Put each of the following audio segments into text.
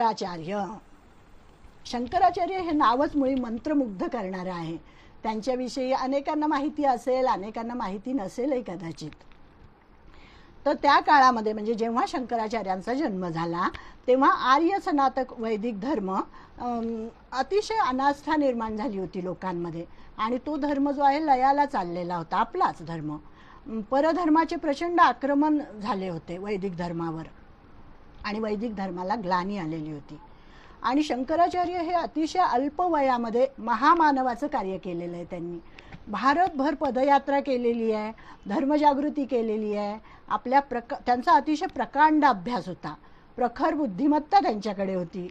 शंकराचार्य. शंकराचार्य हे नावच मुळी मंत्रमुग्ध करणारं आहे. त्यांच्याविषयी अनेकांना माहिती असेल, अनेकांना माहिती नसेलही कदाचित. तर त्या काळामध्ये म्हणजे जेव्हा शंकराचार्यांचा जन्म झाला तेव्हा आर्य सनातक वैदिक धर्म अतिशय अनास्था निर्माण झाली होती लोकांमध्ये. आणि तो धर्म जो आहे लयाला चाललेला होता, आपलाच धर्म. परधर्माचे प्रचंड आक्रमण झाले होते वैदिक धर्मावर आणि वैदिक धर्माला ग्लानी आलेली होती. आणि शंकराचार्य हे अतिशय अल्प वयामध्ये महामानवाचं कार्य केलेलं आहे. त्यांनी भारतभर पदयात्रा केलेली आहे, धर्मजागृती केलेली आहे. त्यांचा अतिशय प्रकांड अभ्यास होता, प्रखर बुद्धिमत्ता त्यांच्याकडे होती,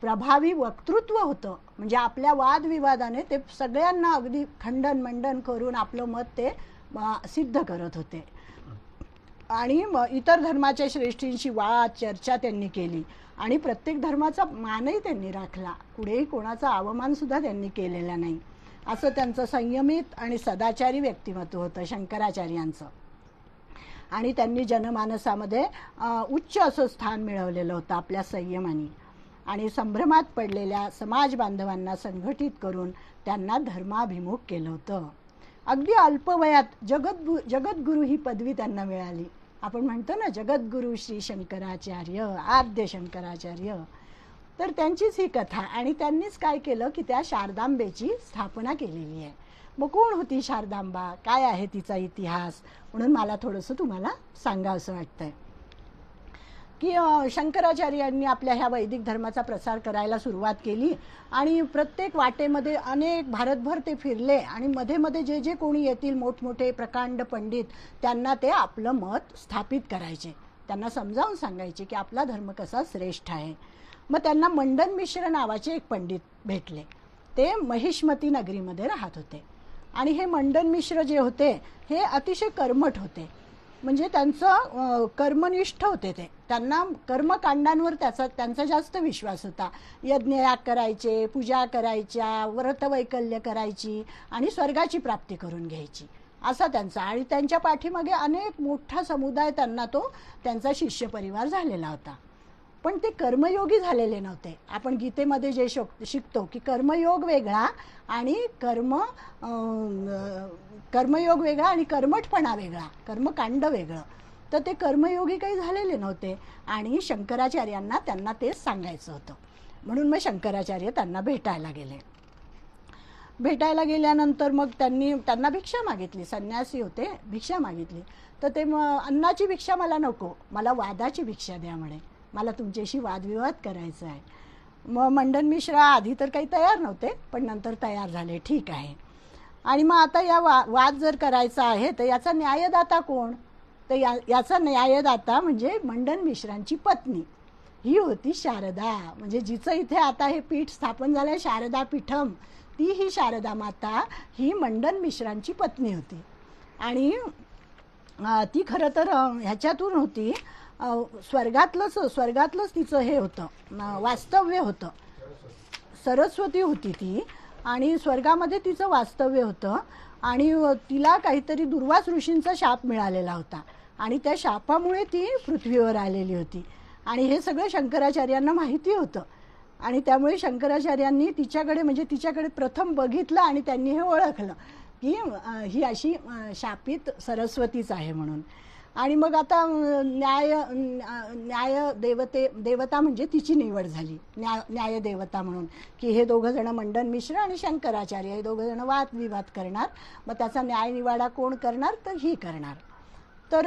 प्रभावी वक्तृत्व होतं. म्हणजे आपल्या वादविवादाने ते सगळ्यांना अगदी खंडन मंडन करून आपलं मत ते सिद्ध करत होते. आणि इतर धर्माच्या श्रेष्ठींशी वाद चर्चा त्यांनी केली आणि प्रत्येक धर्माचा मानही त्यांनी राखला. कुठेही कोणाचा अवमानसुद्धा त्यांनी केलेला नाही. असं त्यांचं संयमित आणि सदाचारी व्यक्तिमत्व होतं शंकराचार्यांचं. आणि त्यांनी जनमानसामध्ये उच्च असं स्थान मिळवलेलं होतं आपल्या संयमाने. आणि संभ्रमात पडलेल्या समाज बांधवांना संघटित करून त्यांना धर्माभिमुख केलं होतं. अगदी अल्पवयात जगद्गुरु ही पदवी त्यांना मिळाली. आपण म्हणतो ना जगद्गुरु श्री शंकराचार्य, आद्य शंकराचार्य. तर त्यांचीच ही कथा. आणि त्यांनीच काय केलं की त्या शारदांबेची स्थापना केलेली आहे. मग कोण होती शारदांबा, काय आहे तिचा इतिहास, म्हणून मला थोडंसं तुम्हाला सांगावंसं वाटतंय की शंकराचार्यांनी आपल्या ह्या वैदिक धर्माचा प्रसार करायला सुरुवात केली. आणि प्रत्येक वाटेमध्ये अनेक भारतभर ते फिरले. आणि मध्ये मध्ये जे जे कोणी येतील मोठमोठे प्रकांड पंडित त्यांना ते आपलं मत स्थापित करायचे, त्यांना समजावून सांगायचे की आपला धर्म कसा श्रेष्ठ आहे. मग त्यांना मंडन मिश्र नावाचे एक पंडित भेटले. ते महिष्मती नगरीमध्ये राहत होते. आणि हे मंडन मिश्र जे होते हे अतिशय कर्मठ होते. म्हणजे त्यांचं कर्मनिष्ठ होते. त्यांना कर्मकांडांवर त्यांचा जास्त विश्वास होता. यज्ञयाग करायचे, पूजा करायच्या, व्रतवैकल्य करायची आणि स्वर्गाची प्राप्ती करून घ्यायची असा त्यांचा. आणि त्यांच्या पाठीमागे अनेक मोठा समुदाय त्यांचा शिष्य परिवार झालेला होता. पण ते कर्मयोगी झालेले नव्हते. आपण गीतेमध्ये जे शिकतो की कर्मयोग वेगळा आणि कर्मयोग वेगळा आणि कर्मठपणा वेगळा, कर्मकांड वेगळं. तर ते कर्मयोगी काही झालेले नव्हते. आणि शंकराचार्यांना त्यांना तेच सांगायचं होतं. म्हणून मग शंकराचार्य त्यांना भेटायला गेले. भेटायला गेल्यानंतर मग त्यांना भिक्षा मागितली. संन्यासी होते, भिक्षा मागितली. तर ते अन्नाची भिक्षा मला नको, मला वादाची भिक्षा द्या म्हणे, मला तुमच्याशी वादविवाद करायचा आहे. मग मंडन मिश्रा आधी तर काही तयार नव्हते, पण नंतर तयार झाले. ठीक आहे. आणि मग आता या वाद जर करायचा आहे तर याचा न्यायदाता कोण? तर याचा न्यायदाता म्हणजे मंडन मिश्रांची पत्नी, ही होती शारदा. म्हणजे जिचं इथे आता हे पीठ स्थापन झालं शारदा पीठम, ती ही शारदा माता ही मंडन मिश्रांची पत्नी होती. आणि ती खरं तर ह्याच्यातून होती, स्वर्गातलंच तिचं हे होतं, वास्तव्य होतं. सरस्वती होती ती. आणि स्वर्गामध्ये तिचं वास्तव्य होतं. आणि तिला काहीतरी दुर्वास ऋषींचा शाप मिळालेला होता. आणि त्या शापामुळे ती पृथ्वीवर आलेली होती. आणि हे सगळं शंकराचार्यांना माहिती होतं. आणि त्यामुळे शंकराचार्यांनी तिच्याकडे प्रथम बघितलं आणि त्यांनी हे ओळखलं की ही अशी शापित सरस्वतीच आहे म्हणून. आणि मग आता न्याय देवता म्हणजे तिची निवड झाली, न्याय देवता म्हणून. की हे दोघं जण मंडन मिश्र आणि शंकराचार्य हे दोघं जण वादविवाद करणार. मग त्याचा न्याय निवाडा कोण करणार? तर ही करणार. तर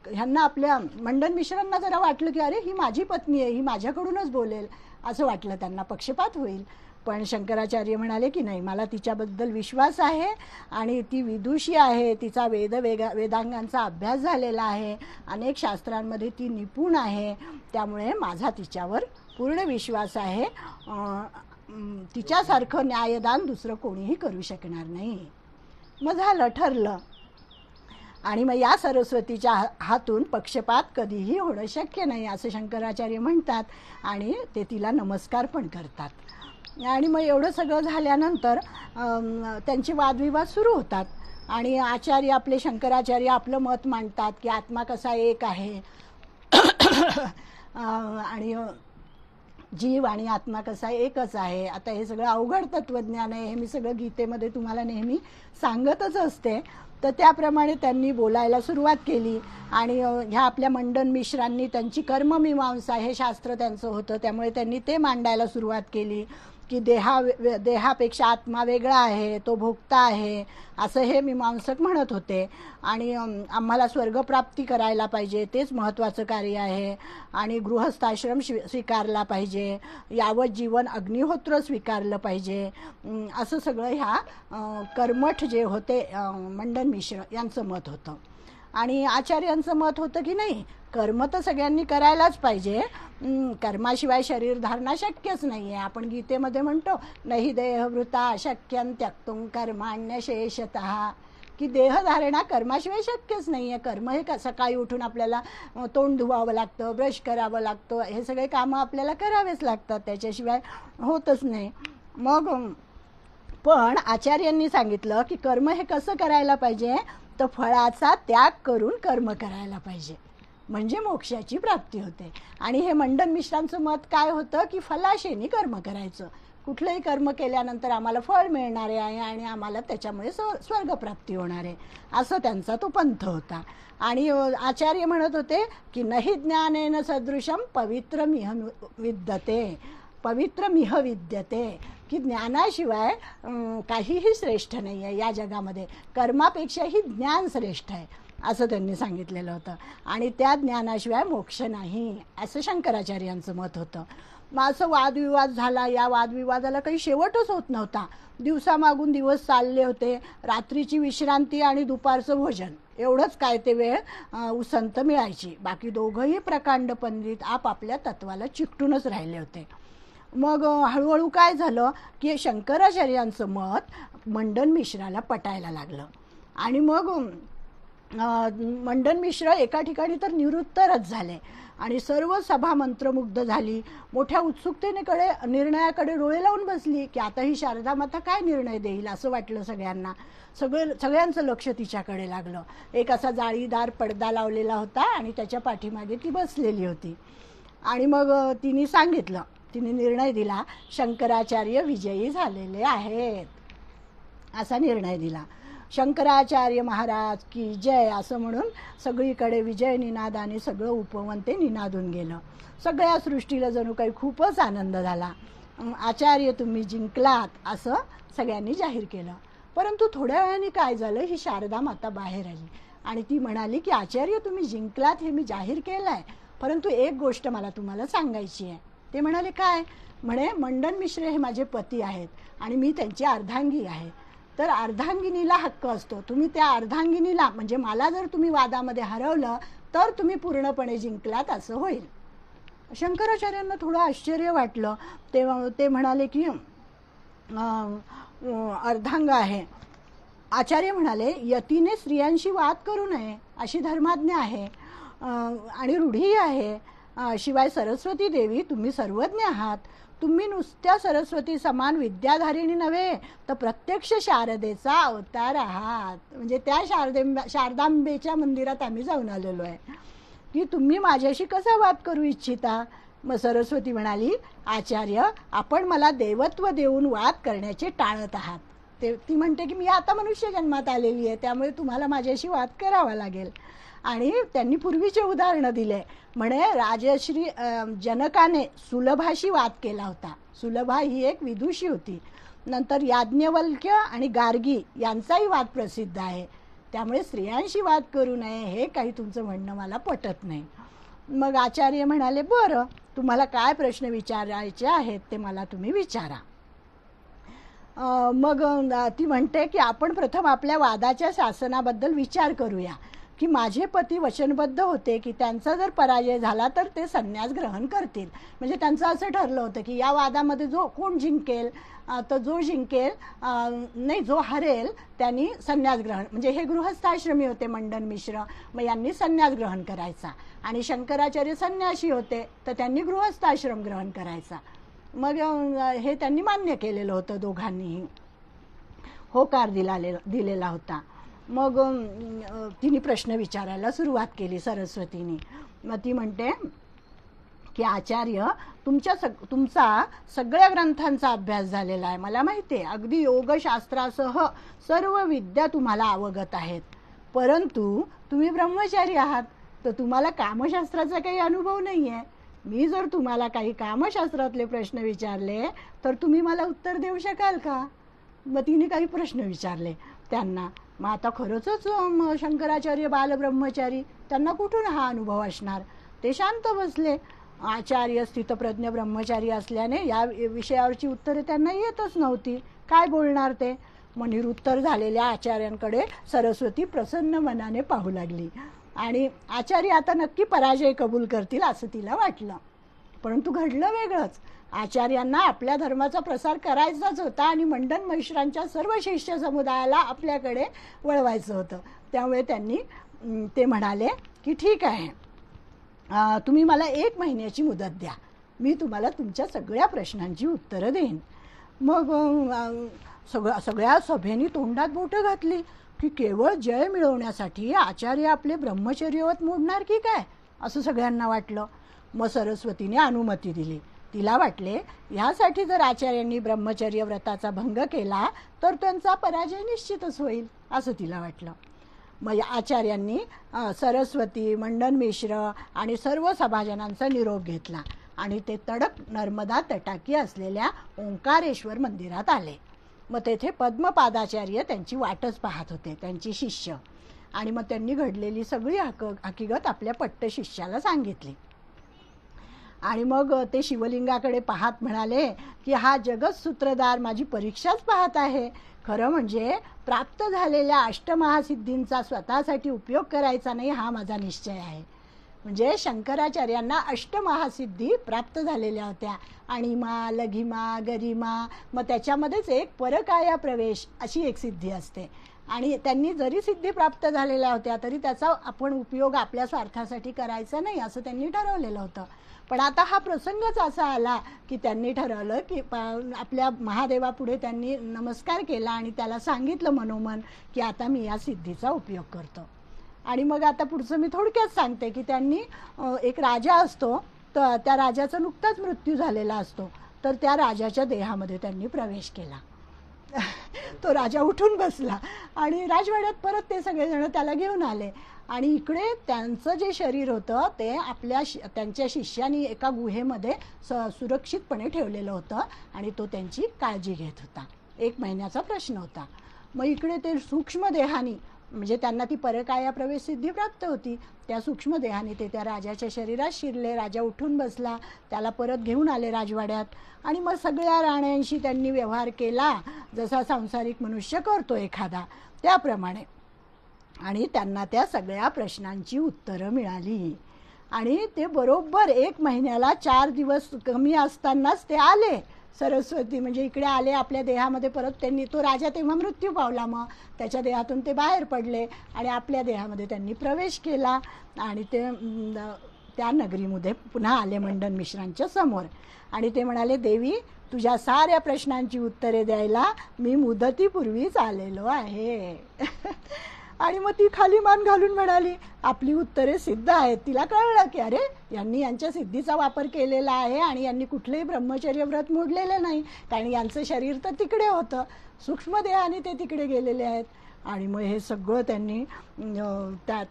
ह्यांना आपल्या मंडन मिश्रांना जरा वाटलं की अरे ही माझी पत्नी आहे, ही माझ्याकडूनच बोलेल असं वाटलं त्यांना, पक्षपात होईल. पण शंकराचार्य म्हणाले की नाही, मला तिच्याबद्दल विश्वास आहे आणि ती विदुषी आहे, तिचा वेदांगांचा अभ्यास झालेला आहे, अनेक शास्त्रांमध्ये ती निपुण आहे, त्यामुळे माझा तिच्यावर पूर्ण विश्वास आहे. तिच्यासारखं न्यायदान दुसरं कोणीही करू शकणार नाही. मग झालं, ठरलं. आणि मग या सरस्वतीच्या हातून पक्षपात कधीही होणं शक्य नाही असं शंकराचार्य म्हणतात. आणि ते तिला नमस्कार पण करतात. आणि मग एवढं सगळं झाल्यानंतर त्यांचे वादविवाद सुरू होतात. आणि आपले शंकराचार्य आपलं मत मांडतात की आत्मा कसा एक आहे. आणि जीव आणि आत्मा कसा एकच आहे. आता हे सगळं अवघड तत्वज्ञान आहे, हे मी सगळं गीतेमध्ये तुम्हाला नेहमी सांगतच असते. तर त्याप्रमाणे त्यांनी बोलायला सुरुवात केली. आणि ह्या आपल्या मंडन मिश्रांनी त्यांची कर्ममीमांसा हे शास्त्र त्यांचं होतं, त्यामुळे त्यांनी ते मांडायला सुरुवात केली की देहापेक्षा आत्मा वेगळा आहे, तो भोगता आहे, असं हे मीमांसक म्हणत होते. आणि आम्हाला स्वर्गप्राप्ती करायला पाहिजे, तेच महत्त्वाचं कार्य आहे. आणि गृहस्थाश्रम स्वीकारला पाहिजे, यावत जीवन अग्निहोत्र स्वीकारलं पाहिजे, असं सगळं ह्या कर्मठ जे होते मंडन मिश्र यांचं मत होतं. आणि आचार्यांचं मत होतं की नाही, कर्म तर सगळ्यांनी करायलाच पाहिजे, कर्माशिवाय शरीर धारणा शक्यच नाही आहे. आपण गीतेमध्ये म्हणतो नहि देहवृता शक्यं त्यक्तुं कर्माण्यशेषतः, की देहधारणा कर्माशिवाय शक्यच नाही आहे. कर्म हे सकाळी उठून आपल्याला तोंड धुवावं लागतं, ब्रश करावं लागतं, हे सगळे कामं आपल्याला करावेच लागतात, त्याच्याशिवाय होतच नाही. मग पण आचार्यांनी सांगितलं की कर्म हे कसं करायला पाहिजे, तर फळाचा त्याग करून कर्म करायला पाहिजे, म्हणजे मोक्षाची प्राप्ती होते. आणि हे मंडन मिश्रांचं मत काय होतं की फलाशेनी कर्म करायचं, कुठलंही कर्म केल्यानंतर आम्हाला फळ मिळणारे आहे आणि आम्हाला त्याच्यामुळे स्वर्गप्राप्ती होणार आहे, असं त्यांचा तो पंथ होता. आणि आचार्य म्हणत होते की नहि ज्ञानेन सदृशम पवित्रमिह विद्यते, पवित्रमिह विद्यते, की ज्ञानाशिवाय काहीही श्रेष्ठ नाही आहे या जगामध्ये, कर्मापेक्षाही ज्ञान श्रेष्ठ आहे, असं त्यांनी सांगितलेलं होतं. आणि त्या ज्ञानाशिवाय मोक्ष नाही, असं शंकराचार्यांचं मत होतं. मग असं वादविवाद झाला, या वादविवादाला काही शेवटच होत नव्हता. दिवसामागून दिवस चालले होते, रात्रीची विश्रांती आणि दुपारचं भोजन एवढंच काय ते वेळ उसंत मिळायची, बाकी दोघंही प्रकांड पंडित आपापल्या तत्वाला चिकटूनच राहिले होते. मग हळूहळू काय झालं की शंकराचार्यांचं मत मंडन मिश्राला पटायला लागलं. आणि मग मंडन मिश्र एका ठिकाणी तर निवृत्तरच झाले आणि सर्व सभा मंत्रमुग्ध झाली. मोठ्या उत्सुकतेकडे निर्णयाकडे डोळे लावून बसली की आता ही शारदा माता काय निर्णय देईल, असं वाटलं सगळ्यांना. सगळ्यांचं लक्ष तिच्याकडे लागलं. एक असा जाळीदार पडदा लावलेला होता आणि त्याच्या पाठीमागे ती बसलेली होती. आणि मग तिने निर्णय दिला, शंकराचार्य विजयी झालेले आहेत, असा निर्णय दिला. शंकराचार्य महाराज की जय, असं म्हणून सगळीकडे विजय निनादाने सगळं उपवन ते निनादून गेलं. सगळ्या सृष्टीला जणू काही खूपच आनंद झाला. आचार्य तुम्ही जिंकलात, असं सगळ्यांनी जाहीर केलं. परंतु थोड्या वेळाने काय झालं, ही शारदा माता बाहेर आली आणि ती म्हणाली की आचार्य तुम्ही जिंकलात हे मी जाहीर केलं आहे, परंतु एक गोष्ट मला तुम्हाला सांगायची आहे. ते म्हणाले काय? म्हणे मंडन मिश्र हे माझे पती आहेत आणि मी त्यांची अर्धांगी आहे, तर अर्धांगिनीला हक्क असतो. तुम्ही त्या अर्धांगिनीला, म्हणजे मला जर तुम्ही वादामध्ये हरवलं तर तुम्ही पूर्णपणे जिंकलात असं होईल. शंकराचार्यांना थोडं आश्चर्य वाटलं. ते म्हणाले की अर्धांग आहे. आचार्य म्हणाले यतीने स्त्रियांशी वाद करू नये अशी धर्माज्ञा आहे आणि रूढी आहे. शिवाय सरस्वती देवी तुम्ही सर्वज्ञ आहात, तुम्ही नुसत्या सरस्वती समान विद्याधारिणी नव्हे तर प्रत्यक्ष शारदेचा अवतार आहात. म्हणजे त्या शारदांबेच्या मंदिरात आम्ही जाऊन आलेलो आहे की तुम्ही माझ्याशी कसा वाद करू इच्छिता. मग सरस्वती म्हणाली आचार्य आपण मला देवत्व देऊन वाद करण्याचे टाळत आहात. ती म्हणते की मी आता मनुष्य जन्मात आलेली आहे, त्यामुळे तुम्हाला माझ्याशी वाद करावा लागेल. आणि त्यांनी पूर्वीचे उदाहरणं दिले. म्हणे राजश्री जनकाने सुलभाशी वाद केला होता. सुलभा ही एक विदुषी होती. नंतर याज्ञवल्क्य आणि गार्गी यांचाही वाद प्रसिद्ध आहे. त्यामुळे स्त्रियांशी वाद करू नये हे काही तुमचं म्हणणं मला पटत नाही. मग आचार्य म्हणाले बरं, तुम्हाला काय प्रश्न विचारायचे आहेत ते मला तुम्ही विचारा. मग ती म्हणते की आपण प्रथम आपल्या वादाच्या शासनाबद्दल विचार करूया की माझे पती वचनबद्ध होते की त्यांचा जर पराजय झाला तर ते संन्यास ग्रहण करतील. म्हणजे त्यांचं असं ठरलं होतं की या वादामध्ये कोण जिंकेल, तर जो हरेल त्यांनी संन्यास ग्रहण, म्हणजे हे गृहस्थाश्रमी होते मंडन मिश्र, मग यांनी संन्यास ग्रहण करायचा. आणि शंकराचार्य संन्यासी होते तर त्यांनी गृहस्थाश्रम ग्रहण करायचा. मग हे त्यांनी मान्य केलेलं होतं, दोघांनीही होकार दिलेला होता. मग तिने प्रश्न विचारायला सुरुवात केली सरस्वतीने. मग ती म्हणते की आचार्य तुमचा सगळ्या ग्रंथांचा अभ्यास झालेला आहे, मला माहिती आहे, अगदी योगशास्त्रासह सर्व विद्या तुम्हाला अवगत आहेत, परंतु तुम्ही ब्रह्मचारी आहात, तर तुम्हाला कामशास्त्राचा काही अनुभव नाही आहे. मी जर तुम्हाला काही कामशास्त्रातले प्रश्न विचारले तर तुम्ही मला उत्तर देऊ शकाल का? मग तिने काही प्रश्न विचारले त्यांना. मग आता खरंच शंकराचार्य बालब्रह्मचारी, त्यांना कुठून हा अनुभव असणार? ते शांत बसले. आचार्य स्थितप्रज्ञ ब्रह्मचारी असल्याने या विषयावरची उत्तरे त्यांना येतच नव्हती. काय बोलणार ते? मग निरुत्तर झालेल्या आचार्यांकडे सरस्वती प्रसन्न मनाने पाहू लागली आणि आचार्य आता नक्की पराजय कबूल करतील असं तिला वाटलं. परंतु घडलं वेगळंच. आचार्यांना आपल्या धर्माचा प्रसार करायचाच होता आणि मंडन मिश्रांच्या सर्व शिष्य समुदायाला आपल्याकडे वळवायचं होतं. त्यामुळे ते म्हणाले की ठीक आहे, तुम्ही मला 1 महिन्याची मुदत द्या, मी तुम्हाला तुमच्या सगळ्या प्रश्नांची उत्तरं देईन. मग सगळ्या सभेनी तोंडात बोटं घातली की केवळ जय मिळवण्यासाठी आचार्य आपले ब्रह्मचर्यवत मोडणार की काय, असं सगळ्यांना वाटलं. मग सरस्वतीने अनुमती दिली. तिला वाटले ह्यासाठी जर आचार्यांनी ब्रह्मचर्य व्रताचा भंग केला तर त्यांचा पराजय निश्चितच होईल, असं तिला वाटलं. मग आचार्यांनी सरस्वती, मंडन मिश्र आणि सर्व सभाजनांचा निरोप घेतला आणि ते तडक नर्मदा तटाकी असलेल्या ओंकारेश्वर मंदिरात आले. मग तेथे पद्मपादाचार्य त्यांची वाटच पाहत होते, त्यांची शिष्य. आणि मग त्यांनी घडलेली सगळी हकीकत आपल्या पट्ट शिष्याला सांगितली. आणि मग ते शिवलिंगाकडे पाहत म्हणाले की हा जगत सूत्रधार माझी परीक्षाच पाहत आहे. खरं म्हणजे प्राप्त झालेल्या अष्टमहासिद्धींचा स्वतःसाठी उपयोग करायचा नाही हा माझा निश्चय आहे. म्हणजे शंकराचार्यांना अष्टमहासिद्धी प्राप्त झालेल्या होत्या. अणिमा, लघिमा, गरिमा, मग त्याच्यामध्येच एक परकाया प्रवेश अशी एक सिद्धी असते. आणि त्यांनी जरी सिद्धी प्राप्त झालेल्या होत्या तरी त्याचा आपण उपयोग आपल्या स्वार्थासाठी करायचा नाही असं त्यांनी ठरवलेलं होतं. पण आता हा प्रसंगच असा आला की त्यांनी ठरवलं की आपल्या महादेवापुढे त्यांनी नमस्कार केला आणि त्याला सांगितलं मनोमन की आता मी या सिद्धीचा उपयोग करतो. आणि मग आता पुढचं मी थोडक्यात सांगते की त्यांनी एक राजा असतो, तर त्या राजाचा नुकताच मृत्यू झालेला असतो, तर त्या राजाच्या देहामध्ये त्यांनी प्रवेश केला. तो राजा उठून बसला आणि राजवाड्यात परत ते सगळेजण त्याला घेऊन आले. आणि इकडे त्यांचं जे शरीर होतं ते त्यांच्या शिष्यांनी एका गुहेमध्ये सुरक्षितपणे ठेवलेलं होतं आणि तो त्यांची काळजी घेत होता. 1 महिन्याचा प्रश्न होता. मग इकडे ते सूक्ष्म देहानी, म्हणजे त्यांना ती परकाया प्रवेश सिद्धी प्राप्त होती, त्या सूक्ष्म देहाने ते त्या राजाच्या शरीरात शिरले. राजा उठून बसला, त्याला परत घेऊन आले राजवाड्यात. आणि मग सगळ्या राण्यांशी त्यांनी व्यवहार केला जसा सांसारिक मनुष्य करतो एखादा, त्याप्रमाणे. आणि त्यांना त्या सगळ्या प्रश्नांची उत्तरं मिळाली. आणि ते बरोबर 1 महिन्याला 4 दिवस कमी असतानाच ते आले. सरस्वती म्हणजे इकडे आले आपल्या देहामध्ये परत. त्यांनी तो राजा तेव्हा मृत्यू पावला, मग त्याच्या देहातून ते बाहेर पडले आणि आपल्या देहामध्ये त्यांनी प्रवेश केला आणि ते त्या नगरीमध्ये पुन्हा आले मंडन मिश्रांच्या समोर. आणि ते म्हणाले, देवी तुझ्या साऱ्या प्रश्नांची उत्तरे द्यायला मी मुदतीपूर्वीच आलेलो आहे. आणि मग ती खाली मान घालून म्हणाली, आपली उत्तरे सिद्ध आहेत. तिला कळलं की अरे यांनी यांच्या सिद्धीचा वापर केलेला आहे आणि यांनी कुठलेही ब्रह्मचर्य व्रत मोडलेलं नाही, कारण यांचं शरीर तर तिकडे होतं, सूक्ष्म देहाने ते तिकडे गेलेले आहेत. आणि मग हे सगळं त्यांनी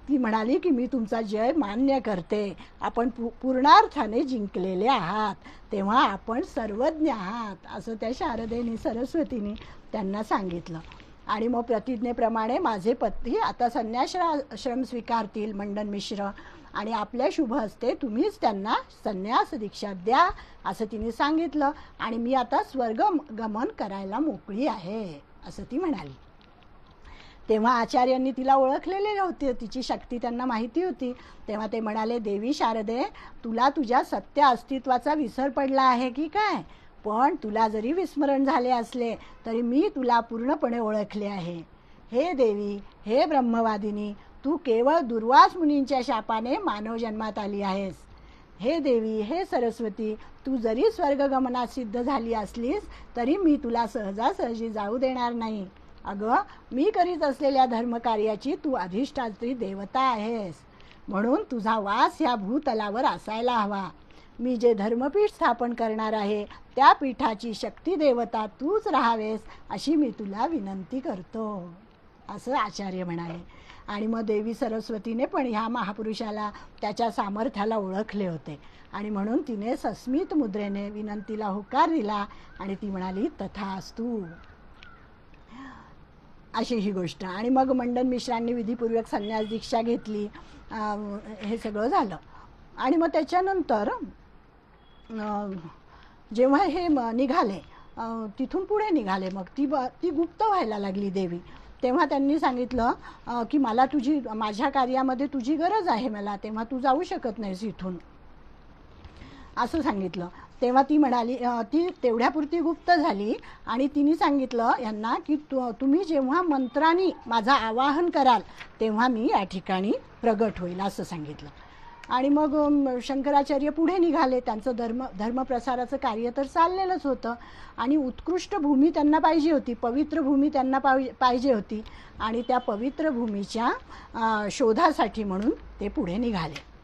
ती म्हणाली की मी तुमचा जय मान्य करते, आपण पूर्णार्थाने जिंकलेले आहात, तेव्हा आपण सर्वज्ञ आहात, असं त्या शारदेनी सरस्वतीने त्यांना सांगितलं. आणि मग प्रतिज्ञेप्रमाणे माझे पती आता संन्यासाश्रम स्वीकारतील मंडन मिश्र, आणि आपल्या शुभ हस्ते तुम्हीच त्यांना संन्यास दीक्षा द्या असं तिने सांगितलं. आणि मी आता स्वर्गगमन करायला मोकळी आहे असं ती म्हणाली. तेव्हा आचार्यांनी तिला ओळखलेले होते, तिची शक्ती त्यांना माहिती होती. तेव्हा ते म्हणाले, देवी शारदे तुला तुझ्या सत्य अस्तित्वाचा विसर पडला आहे की काय? पण तुला जरी विस्मरण झाले असले तरी मी तुला पूर्णपणे ओळखले आहे. हे देवी, हे ब्रह्मवादिनी, तू केवळ दुर्वास मुनींच्या शापाने मानव जन्मात आली आहेस. हे देवी, हे सरस्वती, तू जरी स्वर्गगमनात सिद्ध झाली असलीस तरी मी तुला सहजासहजी जाऊ देणार नाही. अगं, मी करीत असलेल्या धर्मकार्याची तू अधिष्ठात्री देवता आहेस, म्हणून तुझा वास ह्या भूतलावर असायला हवा. मी जे धर्मपीठ स्थापन करणार आहे त्या पीठाची शक्ती देवता तूच राहावेस अशी मी तुला विनंती करतो, असं आचार्य म्हणाले. आणि मग देवी सरस्वतीने पण ह्या महापुरुषाला त्याच्या सामर्थ्याला ओळखले होते आणि म्हणून तिने सस्मित मुद्रेने विनंतीला होकार दिला आणि ती म्हणाली तथास्तु, अशी ही गोष्ट. आणि मग मंडन मिश्रांनी विधिपूर्वक संन्यास दीक्षा घेतली. हे सगळं झालं. आणि मग त्याच्यानंतर जेव्हा हे निघाले, तिथून पुढे निघाले, मग ती गुप्त व्हायला लागली देवी. तेव्हा त्यांनी सांगितलं की मला माझ्या कार्यामध्ये तुझी गरज आहे मला, तेव्हा तू जाऊ शकत नाहीस इथून, असं सांगितलं. तेव्हा ती म्हणाली, ती तेवढ्यापुरती गुप्त झाली आणि तिने सांगितलं यांना की तुम्ही जेव्हा मंत्रांनी माझं आवाहन कराल तेव्हा मी या ठिकाणी प्रगट होईल, असं सांगितलं. आणि मग शंकराचार्य पुढे निघाले. त्यांचं धर्मप्रसाराचं कार्य तर चाललेलंच होतं आणि उत्कृष्ट भूमी त्यांना पाहिजे होती, पवित्र भूमी त्यांना पाहिजे होती. आणि त्या पवित्र भूमीच्या शोधासाठी म्हणून ते पुढे निघाले.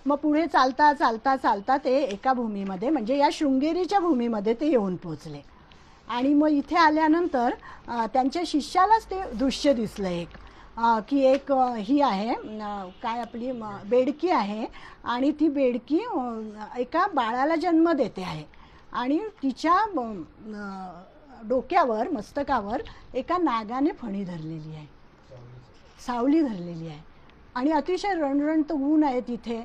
मग पुढे चालता चालता चालता ते एका भूमीमध्ये, म्हणजे या शृंगेरीच्या भूमीमध्ये ते येऊन पोचले. आणि मग इथे आल्यानंतर त्यांच्या शिष्यालाच ते दृश्य दिसलं एक, की एक ही आहे काय आपली बेडकी आहे आणि ती बेडकी एका बाळाला जन्म देते आहे आणि तिच्या डोक्यावर, मस्तकावर एका नागाने फणी धरलेली आहे, सावली धरलेली आहे आणि अतिशय रणरणत ऊन आहे तिथे.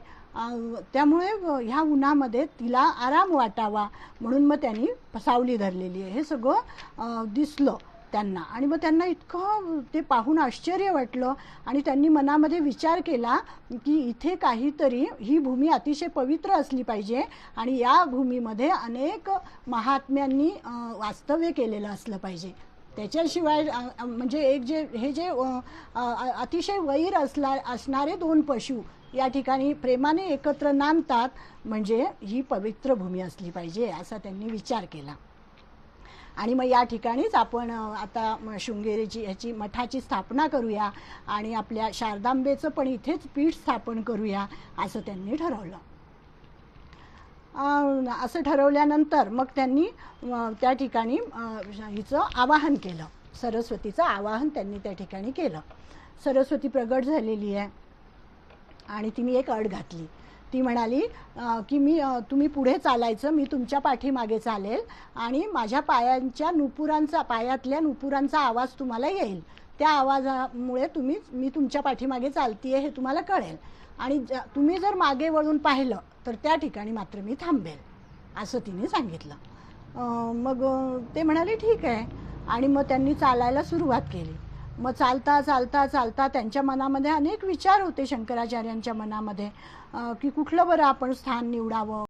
त्यामुळे ह्या उन्हामध्ये तिला आराम वाटावा म्हणून मग त्यांनी सावली धरलेली आहे, हे सगळं दिसलं त्यांना. आणि मग त्यांना इतकं ते पाहून आश्चर्य वाटलं आणि त्यांनी मनामध्ये विचार केला की इथे काहीतरी, ही भूमी अतिशय पवित्र असली पाहिजे आणि या भूमीमध्ये अनेक महात्म्यांनी वास्तव्य केलेलं असलं पाहिजे. त्याच्याशिवाय म्हणजे हे जे अतिशय वैर असणारे दोन पशु या ठिकाणी प्रेमाने एकत्र नांदतात, म्हणजे ही पवित्र भूमी असली पाहिजे, असा त्यांनी विचार केला. आणि मग या ठिकाणीच आपण आता शृंगेरीची ह्याची मठाची स्थापना करूया आणि आपल्या शारदांबेचं पण इथेच पीठ स्थापन करूया, असं त्यांनी ठरवलं. असं ठरवल्यानंतर मग त्यांनी त्या ठिकाणी हिचं आवाहन केलं, सरस्वतीचं आवाहन त्यांनी त्या ठिकाणी केलं. सरस्वती प्रगट झालेली आहे आणि तिने एक अट घातली. ती म्हणाली की तुम्ही पुढे चालायचं, मी तुमच्या पाठीमागे चालेल आणि माझ्या पायातल्या नुपुरांचा आवाज तुम्हाला येईल, त्या आवाजामुळे मी तुमच्या पाठीमागे चालतीये हे तुम्हाला कळेल आणि तुम्ही जर मागे वळून पाहिलं तर त्या ठिकाणी मात्र मी थांबेल, असं तिने सांगितलं. मग ते म्हणाले ठीक आहे आणि मग त्यांनी चालायला सुरुवात केली. मग चालता चालता चालता त्यांच्या मनामध्ये अनेक विचार होते, शंकराचार्यांच्या मनामध्ये, की कुठलं बरं आपण स्थान निवडावं,